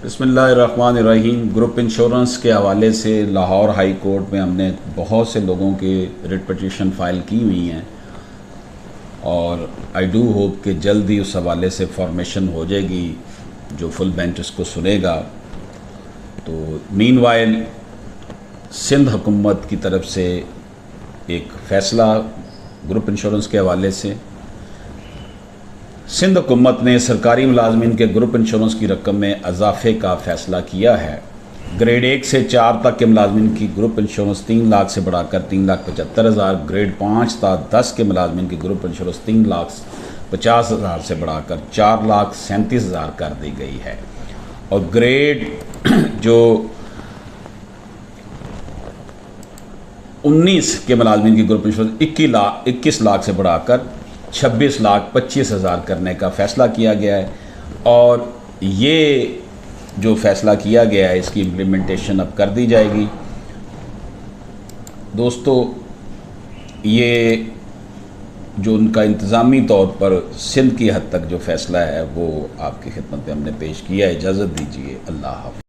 बिस्मिल्लाहिर्रहमानिर्रहीम। Group insurance के हवाले से लाहौर हाई कोर्ट में हमने बहुत से लोगों के रिट पटिशन फ़ाइल की हुई हैं और आई डू होप कि जल्द ही उस हवाले से फॉर्मेशन हो जाएगी जो फुल बेंच उसको सुनेगा। तो मीनवाइल सिंध हुकूमत की तरफ से एक फ़ैसला ग्रुप इंश्योरेंस के हवाले से सिंध हुकूमत ने सरकारी मुलाजमीन के ग्रुप इंश्योरेंस की रकम में इजाफे का फ़ैसला किया है। ग्रेड 1 से 4 तक के मुलाजमीन की ग्रुप इंश्योरेंस 3 लाख से बढ़ाकर 3,75,000, ग्रेड 5 था 10 के मुलाजमीन की ग्रुप इंश्योरेंस 3,50,000 से बढ़ाकर 4,37,000 कर दी गई है और ग्रेड जो 19 के मुलाजमीन की ग्रुप इंश्योरेंस 21 लाख से बढ़ाकर 26,25,000 करने का फ़ैसला किया गया है। और ये जो फ़ैसला किया गया है इसकी इम्प्लीमेंटेशन अब कर दी जाएगी। दोस्तों, ये जो उनका इंतज़ामी तौर पर सिंध की हद तक जो फ़ैसला है वो आपकी खिदमत में हमने पेश किया है। इजाज़त दीजिए। अल्लाह हाफ़िज़।